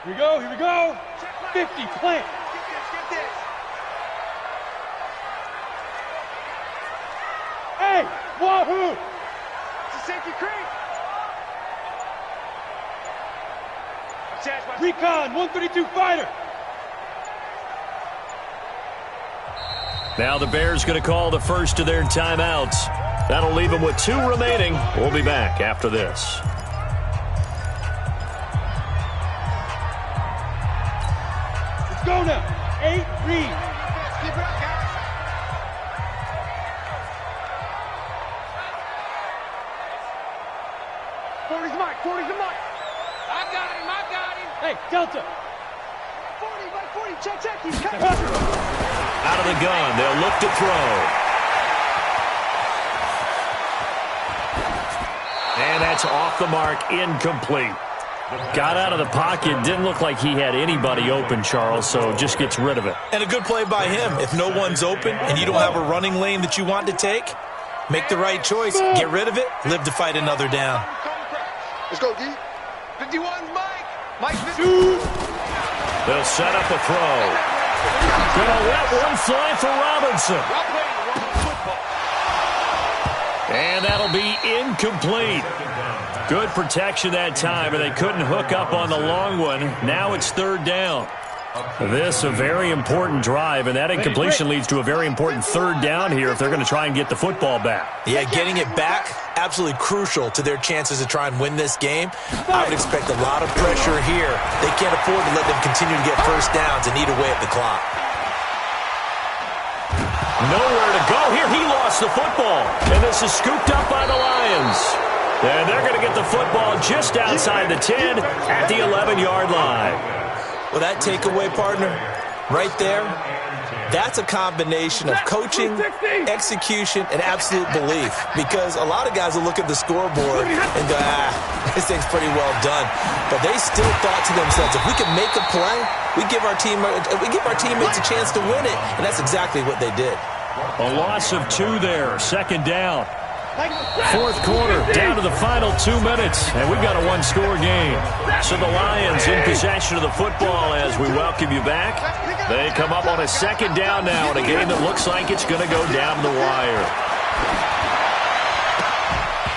Here we go. 50, plant. Get this. Hey, wahoo! It's a safety creek. Recon, 132 fighter. Now the Bears going to call the first of their timeouts. That'll leave them with 2 remaining. We'll be back after this. Let's go now. 8, read. Keep it up, guys. Forty's Mike. 40's the Mike. I got him. Hey, Delta. 40, Mike 40. Check. He's coming. Out of the gun, they'll look to throw. And that's off the mark, incomplete. Got out of the pocket, didn't look like he had anybody open, Charles, so just gets rid of it. And a good play by him. If no one's open and you don't have a running lane that you want to take, make the right choice, get rid of it, live to fight another down. Let's go, D. 51's Mike. Mike 50. They'll set up a throw. Gonna let one fly for Robinson. And that'll be incomplete. Good protection that time, and they couldn't hook up on the long one. Now it's 3rd down. This a very important drive, and that incompletion leads to a very important 3rd down here if they're going to try and get the football back. Yeah, getting it back, absolutely crucial to their chances to try and win this game. I would expect a lot of pressure here. They can't afford to let them continue to get first downs and eat away at the clock. Nowhere to go here. He lost the football, and this is scooped up by the Lions. And they're going to get the football just outside the 10 at the 11-yard line. Well, that takeaway, partner, right there, that's a combination of coaching, execution, and absolute belief. Because a lot of guys will look at the scoreboard and go, this thing's pretty well done. But they still thought to themselves, if we can make a play, we give our teammates a chance to win it. And that's exactly what they did. A loss of 2 there, 2nd down. 4th quarter, down to the final 2 minutes, and we've got a 1-score game. So the Lions in possession of the football as we welcome you back. They come up on a 2nd down now in a game that looks like it's going to go down the wire.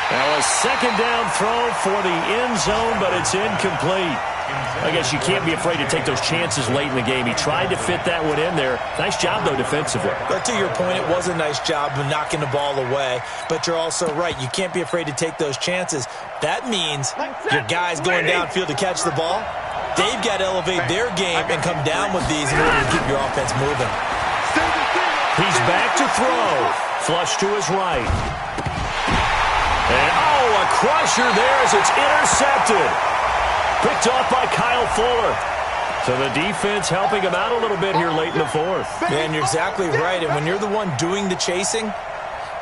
Now a 2nd down throw for the end zone, but it's incomplete. I guess you can't be afraid to take those chances late in the game. He tried to fit that one in there. Nice job, though, defensively. But to your point, it was a nice job of knocking the ball away. But you're also right. You can't be afraid to take those chances. That means your guys going downfield to catch the ball, they've got to elevate their game and come down with these in order to keep your offense moving. He's back to throw. Flush to his right. And, a crusher there as it's intercepted. Picked off by Kyle Fuller. So the defense helping him out a little bit here late in the 4th. Man, you're exactly right. And when you're the one doing the chasing,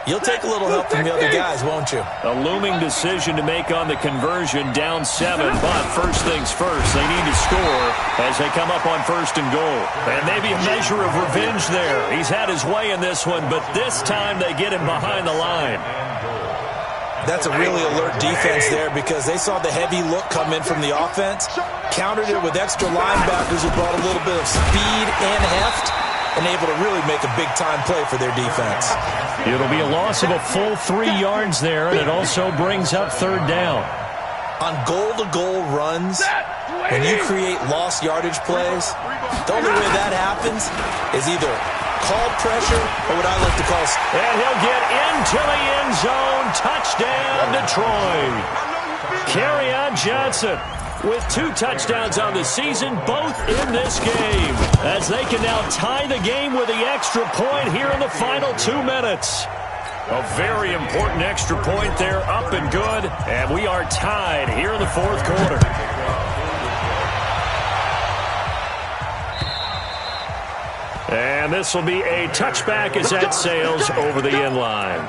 you'll take a little help from the other guys, won't you? A looming decision to make on the conversion, down 7. But first things first, they need to score as they come up on 1st and goal. And maybe a measure of revenge there. He's had his way in this one, but this time they get him behind the line. That's a really alert defense there because they saw the heavy look come in from the offense, countered it with extra linebackers who brought a little bit of speed and heft, and able to really make a big-time play for their defense. It'll be a loss of a full 3 yards there, and it also brings up 3rd down. On goal-to-goal runs, when you create lost yardage plays, the only way that happens is either called pressure, or what I like to call... And he'll get into the end zone. Touchdown, Detroit. Kerryon Johnson with 2 touchdowns on the season, both in this game, as they can now tie the game with the extra point here in the final 2 minutes. A very important extra point there, up and good, and we are tied here in the 4th quarter. And this will be a touchback as that sails over the end line.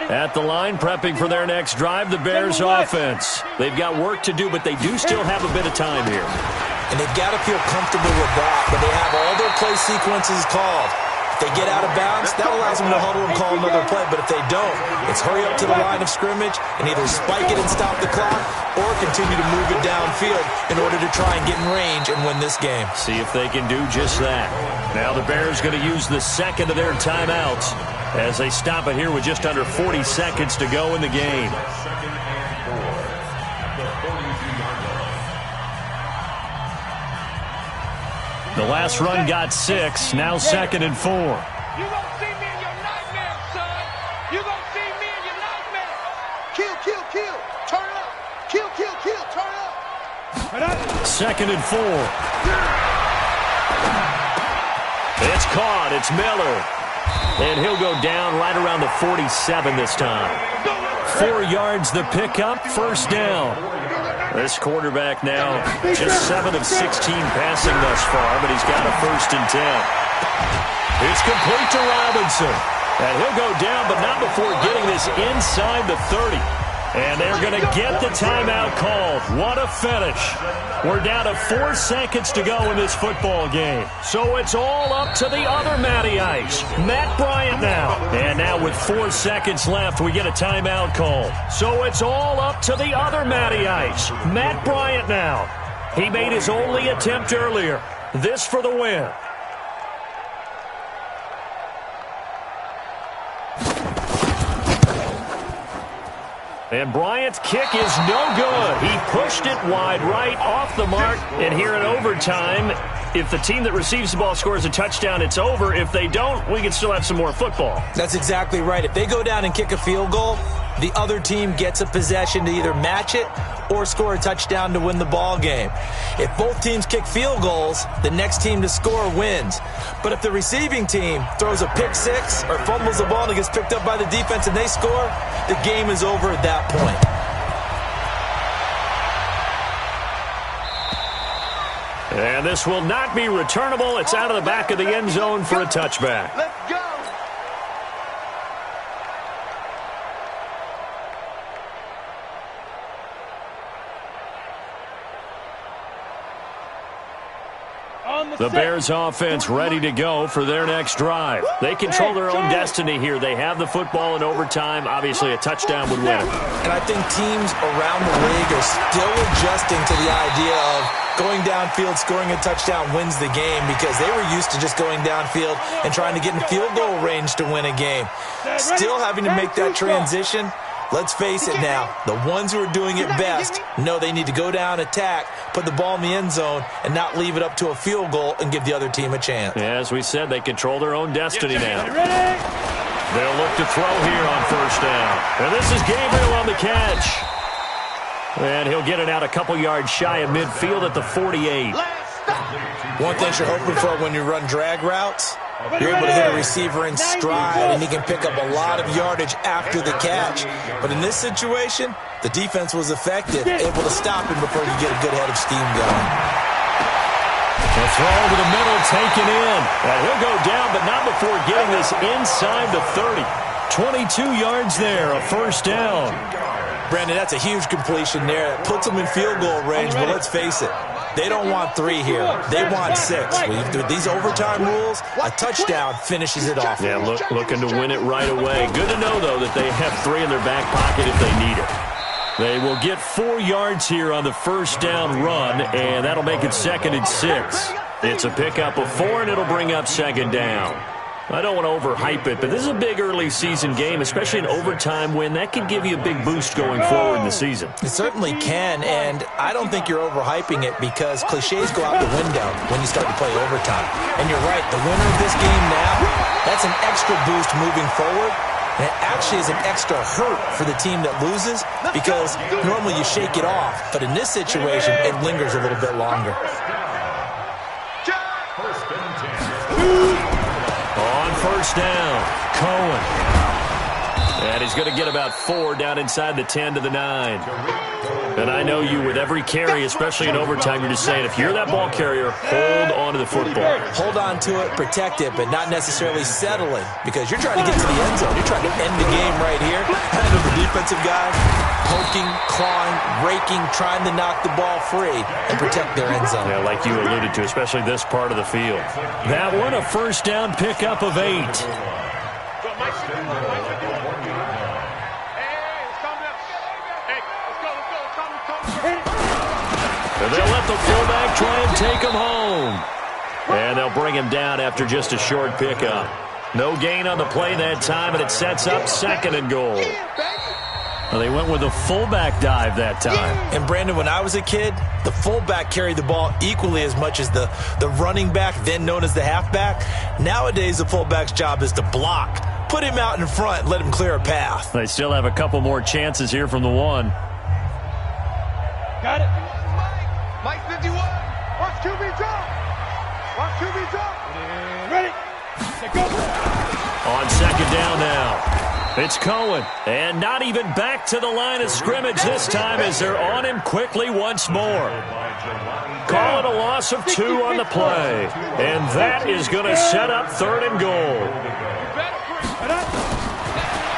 At the line, prepping for their next drive, the Bears offense. They've got work to do, but they do still have a bit of time here. And they've got to feel comfortable with that, but they have all their play sequences called. If they get out of bounds, that allows them to huddle and call another play. But if they don't, it's hurry up to the line of scrimmage and either spike it and stop the clock or continue to move it downfield in order to try and get in range and win this game. See if they can do just that. Now the Bears going to use the 2nd of their timeouts as they stop it here with just under 40 seconds to go in the game. the 42-yard line. The last run got 6. Now 2nd and 4. You gonna see me in your nightmare, son. You gonna see me in your nightmare. Kill, kill, kill. Turn up. Kill, kill, kill. Turn up. 2nd and 4. It's caught. It's Miller. And he'll go down right around the 47 this time. 4 yards the pickup. First down. This quarterback now just 7 of 16 passing thus far, but he's got a 1st and 10. It's complete to Robinson. And he'll go down, but not before getting this inside the 30. And they're going to get the timeout called. What a finish. We're down to 4 seconds to go in this football game. So it's all up to the other Matty Ice, Matt Bryant now. And now with 4 seconds left, we get a timeout call. So it's all up to the other Matty Ice, Matt Bryant now. He made his only attempt earlier. This for the win. And Bryant's kick is no good. He pushed it wide right off the mark. And here in overtime, if the team that receives the ball scores a touchdown, it's over. If they don't, we can still have some more football. That's exactly right. If they go down and kick a field goal, the other team gets a possession to either match it or score a touchdown to win the ball game. If both teams kick field goals, the next team to score wins. But if the receiving team throws a pick six or fumbles the ball and it gets picked up by the defense and they score, the game is over at that point. And this will not be returnable. It's out of the back of the end zone for a touchback. Let's go. The Bears offense ready to go for their next drive. They control their own destiny here. They have the football in overtime. Obviously, a touchdown would win it. And I think teams around the league are still adjusting to the idea of going downfield, scoring a touchdown wins the game, because they were used to just going downfield and trying to get in field goal range to win a game. Still having to make that transition. Let's face it now, the ones who are doing it best know they need to go down, attack, put the ball in the end zone, and not leave it up to a field goal and give the other team a chance. Yeah, as we said, they control their own destiny now. They'll look to throw here on first down. And this is Gabriel on the catch. And he'll get it out a couple yards shy of midfield at the 48. One thing you're hoping for when you run drag routes, you're able to hit a receiver in stride, and he can pick up a lot of yardage after the catch. But in this situation, the defense was effective, able to stop him before you get a good head of steam going. The throw over the middle, taken in. And he'll go down, but not before getting this inside the 30. 22 yards there, a first down. Brandon, that's a huge completion there. That puts them in field goal range, but let's face it, they don't want 3 here. They want 6. With these overtime rules, a touchdown finishes it off. Yeah, looking to win it right away. Good to know, though, that they have 3 in their back pocket if they need it. They will get 4 yards here on the first down run, and that'll make it 2nd and 6. It's a pickup of 4, and it'll bring up 2nd down. I don't want to overhype it, but this is a big early season game, especially an overtime win. That could give you a big boost going forward in the season. It certainly can, and I don't think you're overhyping it because cliches go out the window when you start to play overtime. And you're right, the winner of this game now, that's an extra boost moving forward. And it actually is an extra hurt for the team that loses because normally you shake it off. But in this situation, it lingers a little bit longer. On first down, Cohen. And he's going to get about 4 down inside the 10 to the 9. And I know you, with every carry, especially in overtime, you're just saying, if you're that ball carrier, hold on to the football. Hold on to it, protect it, but not necessarily settling, because you're trying to get to the end zone. You're trying to end the game right here. I know the defensive guy poking, clawing, raking, trying to knock the ball free and protect their end zone. Yeah, like you alluded to, especially this part of the field. That one, a first down pickup of 8. And they'll let the fullback try and take him home. And they'll bring him down after just a short pickup. No gain on the play that time, and it sets up 2nd and goal. Well, they went with a fullback dive that time. And, Brandon, when I was a kid, the fullback carried the ball equally as much as the running back, then known as the halfback. Nowadays, the fullback's job is to block. Put him out in front and let him clear a path. They still have a couple more chances here from the one. Got it. Mike 51. Watch QB drop. Watch QB drop. Ready. Go. On second down now. It's Cohen, and not even back to the line of scrimmage this time as they're on him quickly once more. Call it a loss of 2 on the play, and that is going to set up 3rd and goal.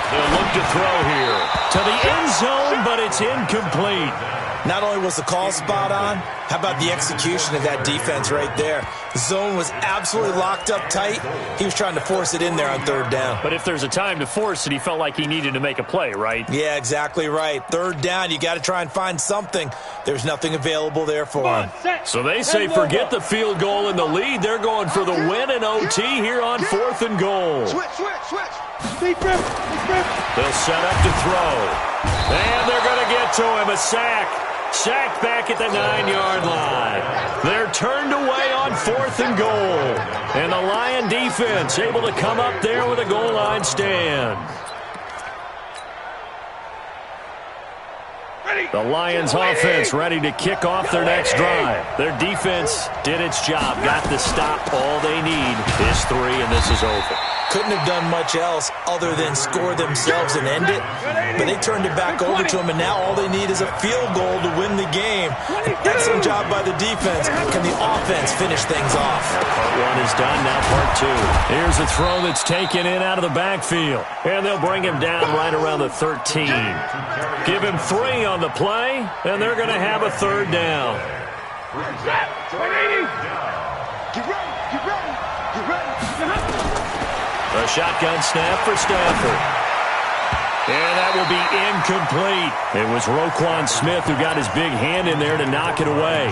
They'll look to throw here to the end zone, but it's incomplete. Not only was the call spot on, how about the execution of that defense right there? The zone was absolutely locked up tight. He was trying to force it in there on 3rd down. But if there's a time to force it, he felt like he needed to make a play, right? Yeah, exactly right. 3rd down, you got to try and find something. There's nothing available there for him. So they say forget the field goal in the lead. They're going for the win in OT here on 4th and goal. Switch. Deep grip. They'll set up to throw. And they're going to get to him. A sack. Sacked back at the 9-yard line. They're turned away on 4th and goal. And the Lion defense able to come up there with a goal line stand. The Lions offense ready to kick off their next drive. Their defense did its job. Got the stop. All they need is 3, and this is over. Couldn't have done much else other than score themselves and end it. But they turned it back over to him, and now all they need is a field goal to win the game. An excellent job by the defense. Can the offense finish things off? Part 1 is done, now part 2. Here's a throw that's taken in out of the backfield. And they'll bring him down right around the 13. Give him 3 on the play, and they're going to have a 3rd down. Get ready. A shotgun snap for Stafford. And that will be incomplete. It was Roquan Smith who got his big hand in there to knock it away.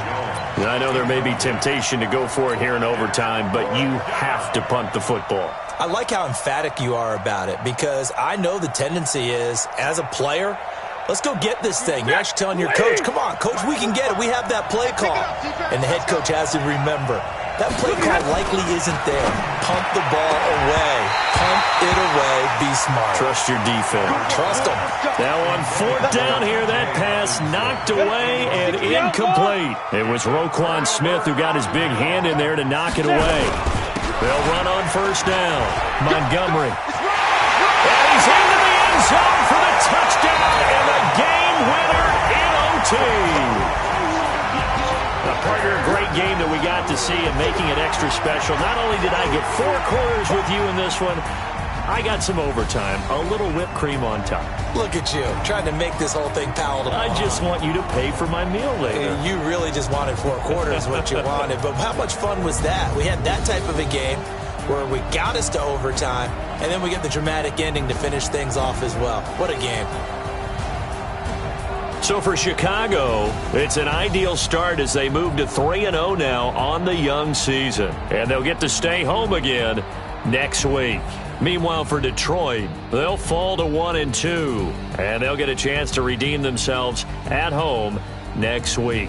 And I know there may be temptation to go for it here in overtime, but you have to punt the football. I like how emphatic you are about it because I know the tendency is, as a player, let's go get this thing. You're actually telling your coach, come on, coach, we can get it. We have that play call. And the head coach has to remember, that play call likely isn't there. Pump the ball away. Pump it away. Be smart. Trust your defense. Trust them. Now on 4th down here, that pass knocked away and incomplete. It was Roquan Smith who got his big hand in there to knock it away. They'll run on 1st down. Montgomery. And he's into the end zone for the touchdown and the game winner in OT. Partner, a great game that we got to see and making it extra special. Not only did I get 4 quarters with you in this one, I got some overtime, a little whipped cream on top. Look at you, trying to make this whole thing palatable. I just want you to pay for my meal later. You really just wanted 4 quarters, what you wanted. But how much fun was that? We had that type of a game where we got us to overtime, and then we get the dramatic ending to finish things off as well. What a game. So for Chicago, it's an ideal start as they move to 3-0 now on the young season. And they'll get to stay home again next week. Meanwhile, for Detroit, they'll fall to 1-2. And they'll get a chance to redeem themselves at home next week.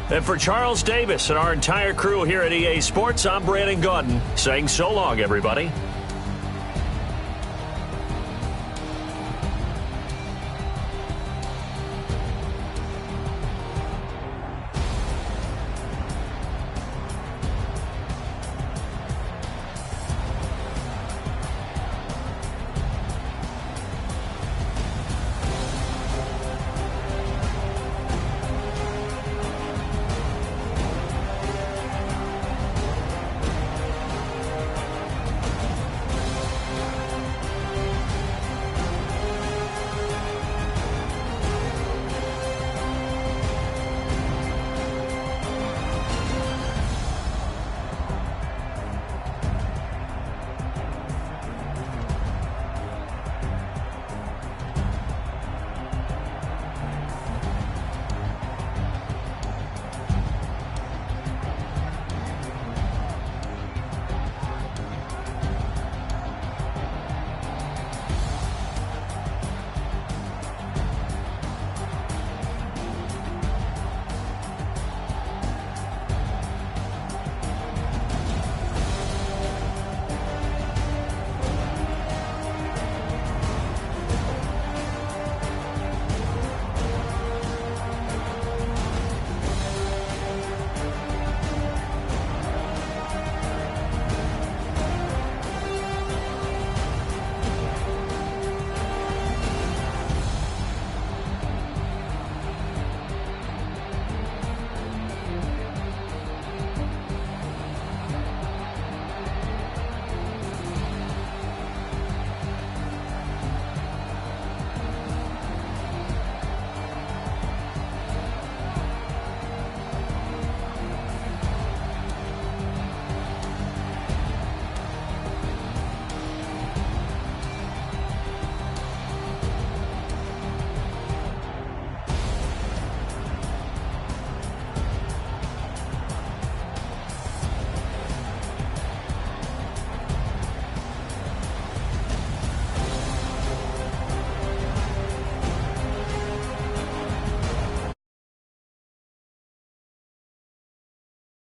And for Charles Davis and our entire crew here at EA Sports, I'm Brandon Gaudin saying so long, everybody.